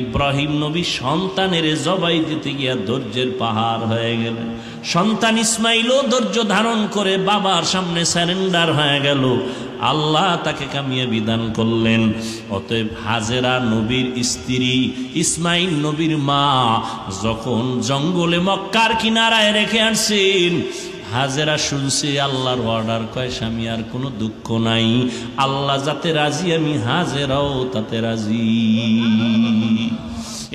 ইব্রাহিম নবী সন্তানের জবাই দিতে গিয়া ধৈর্যের পাহাড় হয়ে গেলেন। সন্তান ইসমাইলও ধৈর্য ধারণ করে বাবার সামনে সারেন্ডার হয়ে গেল। আল্লাহ তাকে কামিয়াবি দান করলেন। অতএব হাজেরা নবীর স্ত্রী, ইসমাইল নবীর মা যখন জঙ্গলে মক্কার কিনারায় রেখে আসছেন, হাজেরা শুনছে আল্লাহর অর্ডার, কয় স্বামী আর কোনো দুঃখ নাই, আল্লাহ যাতে রাজি আমি হাজেরাও তাতে রাজি।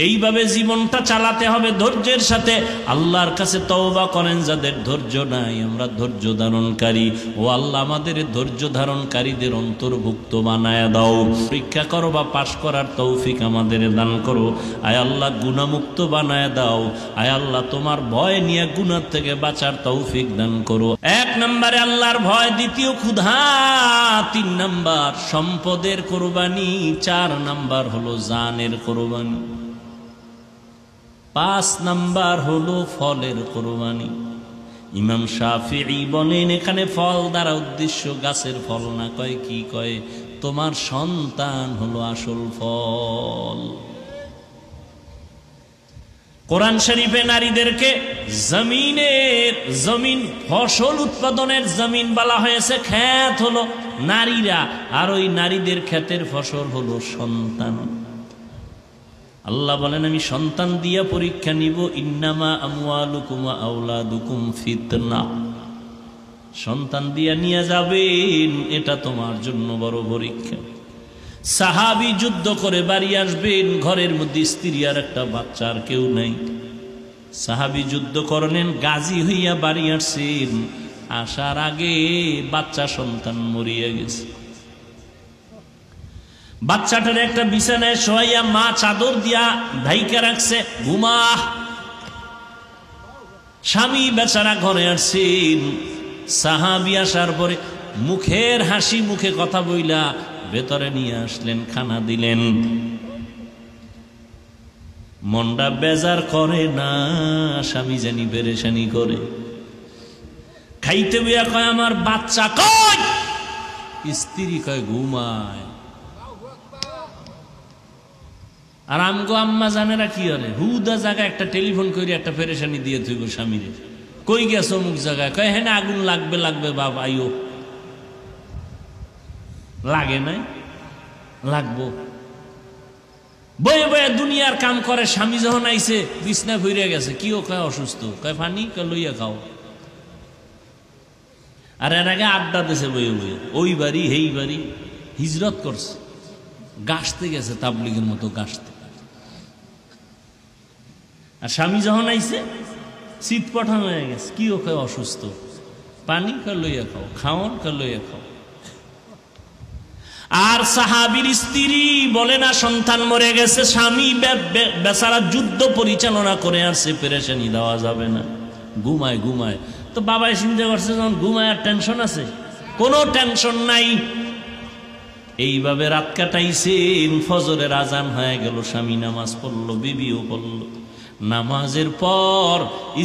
এইভাবে জীবনটা চালাতে হবে ধৈর্যের সাথে। আল্লাহর কাছে তওবা করেন যাদের ধৈর্য নাই, আমরা ধৈর্য ধারণকারী। ও আল্লাহ আমাদের ধৈর্য ধারণকারীদের অন্তর্ভুক্ত বানায় দাও। পরীক্ষা করো বা পাশ করার তৌফিক আমাদের দান করো। আয় আল্লাহ গুনাহমুক্ত বানায় দাও। আয় আল্লাহ তোমার ভয় নিয়ে গুনাহ থেকে বাঁচার তৌফিক দান করো। 1 নম্বরে আল্লাহর ভয়, দ্বিতীয় ক্ষুধা, 3 নম্বর সম্পদের কোরবানি, 4 নম্বর হলো জানের কোরবানি, 5 নাম্বার হলো ফলের কোরবানি। ইমাম শাফিঈ বলেন এখানে ফল দ্বারা উদ্দেশ্য গাছের ফল না, কয় কি কয়, তোমার সন্তান হলো আসল ফল। কোরআন শরীফে নারীদেরকে জমিন ফসল উৎপাদনের জমিন বলা হয়েছে, ক্ষেত হলো নারীরা, আর ওই নারীদের ক্ষেতের ফসল হলো সন্তান। আল্লাহ বলেন আমি সন্তান দিয়া পরীক্ষা নিব, ইন্নামা আমওয়ালুকুম ওয়া আওলাদুকুম ফিতনা। সন্তান দিয়া নিয়ে যাবেন, এটা তোমার জন্য বড় পরীক্ষা। সাহাবী যুদ্ধ করে বাড়ি আসবেন, ঘরের মধ্যে স্ত্রী আর একটা বাচ্চা, আর কেউ নাই। সাহাবী যুদ্ধ করলেন, গাজী হইয়া বাড়ি আসছেন, আসার আগে বাচ্চা সন্তান মরিয়া গেছে। বাচ্চাটার একটা বিছানায় শোয়াইয়া মা চাদর দিয়া ঢাইকা রাখছে, ঘুমা। স্বামী বেচারা ঘরে আসছেন, সাহাবী আসার পরে মুখের হাসি মুখে কথা বইলা ভেতরে নিয়ে আসলেন, খানা দিলেন। মনটা বেজার করে না, স্বামী জানি পেরেশানি করে। খাইতে বইয়া কয় আমার বাচ্চা কই, স্ত্রী কয় ঘুমায়। আর আমগো আম্মা জানেরা কি হলে, হুদা জায়গায় একটা টেলিফোন করে একটা পেরেশানি দিয়ে থইব স্বামীরে, কই গেছো অমুক জায়গায়, কয় হ্যাঁ আগুন লাগবে বাবা, আইও। লাগে নাই, লাগবো। বয়ে বয়ে দুনিয়ার কাম করে, স্বামী যখন আইছে বিছনা ফিরে গেছে, কিও কয় অসুস্থ, কয় পানি, কয় লইয়া খাও। আর এর আগে আড্ডা দিছে বয়ে বয়ে, ওই বাড়ি হেই বাড়ি, হিজরত করছে, গাছতে গেছে তাবলিগের মতো গাছতে। আর স্বামী যখন আইছে শীত পাঠানো হয়ে গেছে, কি ওকে অসুস্থ, পানি কা লইয়া খাও, খাওয়ান কা লইয়া খাও। আর সাহাবীর স্ত্রী বলে না সন্তান মরে গেছে, স্বামী বেচারা যুদ্ধ পরিচালনা করে আসছে, পেরেশানি দেওয়া যাবে না, ঘুমায়। তো বাবাই চিন্তা করছে যখন ঘুমায় আর টেনশন আছে, কোনো টেনশন নাই। এইভাবে রাত কাটাইছেন, ফজরের আজান হয়ে গেল, স্বামী নামাজ পড়লো, বিবিও পড়লো। নামাজের পর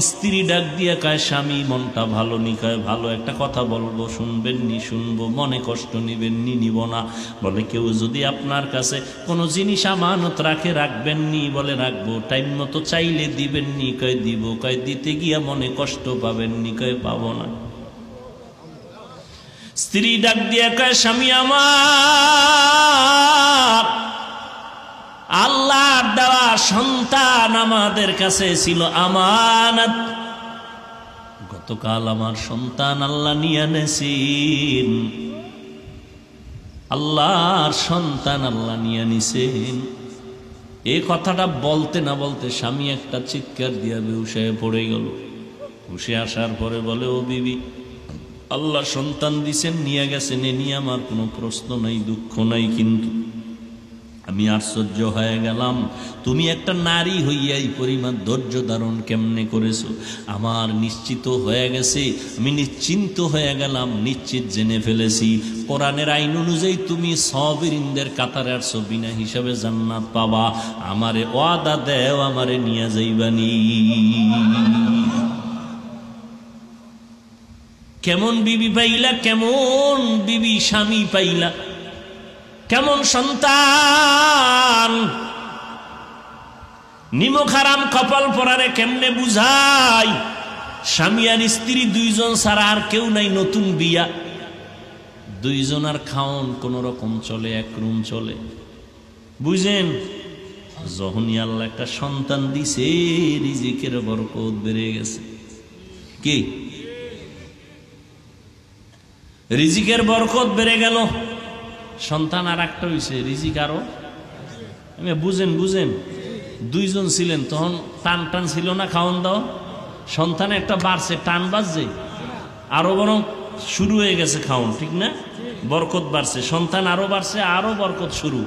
স্ত্রী ডাক দিয়ে কয় স্বামী মনটা ভালো নি, কয় ভালো, একটা কথা বলবো, শুনবেন নি? শুনবো। মনে কষ্ট নিবেন নি? নিব না। বলে কেউ যদি আপনার কাছে কোনো জিনিস আমানত রাখে, রাখবেন নি? বলে রাখবো। টাইম মতো চাইলে দিবেন নি? কয় দিব। কয় দিতে গিয়া মনে কষ্ট পাবেন নি? কয় পাবো না। স্ত্রী ডাক দিয়ে কয় স্বামী আমার, আল্লাহর দেওয়া সন্তান আমাদের কাছে ছিল আমানত, গতকাল আমার সন্তান আল্লাহ নিয়ে নেছেন, আল্লাহর সন্তান আল্লাহ নিয়ে নিছেন। এই কথাটা বলতে না বলতে স্বামী একটা চিৎকার দিয়া বেহুশ হয়ে পড়ে গেল। হুশে আসার পরে বলে ও বিবি, আল্লাহ সন্তান দিছেন, নিয়ে গেছেন, এ নিয়ে আমার কোনো প্রশ্ন নাই, দুঃখ নাই, কিন্তু আমি আশ্চর্য হয়ে গেলাম, তুমি একটা নারী হইয়া এই পরিমাণ ধৈর্য ধারণ কেমনে করেছো? আমার নিশ্চিত হয়ে গেছে, আমি নিশ্চিন্ত হয়ে গেলাম, নিশ্চিত জেনে ফেলেছি কোরআনের আইন অনুযায়ী তুমি সাবিরিনদের কাতারে আসছো, বিনা হিসাবে জান্নাত পাবা। আমারে ওয়াদা দেও, আমারে নিয়ে যাইবানি। কেমন বিবি পাইলা, কেমন বিবি স্বামী পাইলা, কেমন সন্তান? নিমক হারাম কপাল পরারে কেমনে বুঝাই? স্বামী আর স্ত্রী দুইজন ছাড়া আর কেউ নাই, নতুন বিয়া, দুইজন আর খাওন কোন রকম চলে, এক রুম চলে, বুঝেন? যখনই আল্লাহ একটা সন্তান দিছে, রিজিকের বরকত বেড়ে গেছে। কি রিজিকের বরকত বেড়ে গেল, সন্তান আর একটা হইছে, রিজিক আরো। বুঝেন বুঝেন, দুইজন ছিলেন তখন টান টান ছিল না খাওয়ান দাও, সন্তান একটা বাড়ছে, টান বাজছে, আরো বরং শুরু হয়ে গেছে খাওয়ান, ঠিক না? বরকত বাড়ছে, সন্তান আরো বাড়ছে, আরো বরকত শুরু।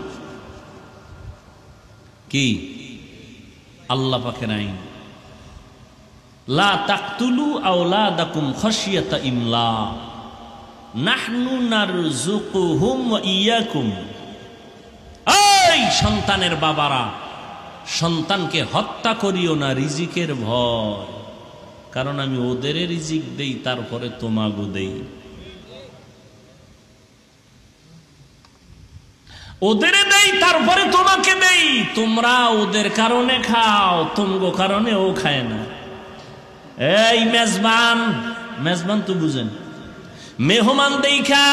কি আল্লাহ পাকের আইন, লা তাকতুলু আওলাদাকুম খাশিয়াতা ইমলা নাহনু নারযুকুহুম ওয়া ইয়াকুম। এই সন্তানের বাবারা, সন্তানকে হত্যা করিও না রিজিকের ভয়, কারণ আমি ওদের রিজিক দেই, তারপরে তোমাগো দেই। ওদের দেই তারপরে তোমাকে দেই, তোমরা ওদের কারণে খাও, তুমগো কারণে ও খায় না। এই মেজবান, মেজবান তো বুঝেন, মেহমান দেখা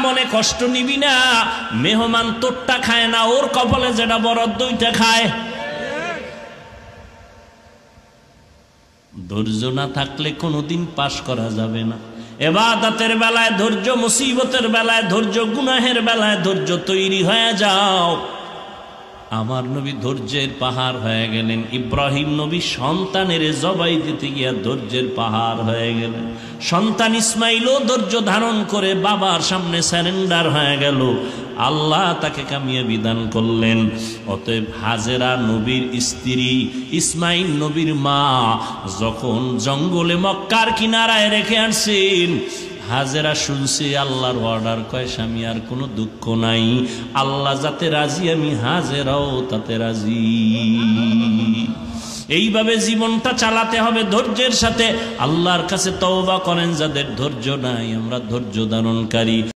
মনে কষ্ট নিবি না, মেহমান তোরটা খায় না, ওর কপালে যেটা বরাদ্দ ওইটা খায়। ধৈর্য না থাকলে কোনোদিন পাশ করা যাবে না। ইবাদতের বেলায় ধৈর্য, মুসিবতের বেলায় ধৈর্য, গুনাহের বেলায় ধৈর্য তৈরি হয়ে যাও। আমার নবী ধৈর্যের পাহাড় হয়ে গেলেন, ইব্রাহিম নবী সন্তানের জবাই দিতে গিয়া ধৈর্যের পাহাড় হয়ে গেলেন, সন্তান ইসমাইলও ধৈর্য ধারণ করে বাবার সামনে সারেন্ডার হয়ে গেল, আল্লাহ তাকে কামিয়াবি দান করলেন। অতএব হাজেরা নবীর স্ত্রী, ইসমাইল নবীর মা যখন জঙ্গলে মক্কার কিনারায় রেখে আসছেন, হাজেরা শুনছে আল্লাহর অর্ডার, কয় স্বামী আর কোনো দুঃখ নাই, আল্লাহ যাতে রাজি আমি হাজেরাও তাতে রাজি। এইভাবে জীবনটা চালাতে হবে ধৈর্যের সাথে। আল্লাহর কাছে তওবা করেন, যাদের ধৈর্য নাই, আমরা ধৈর্য ধারণকারী।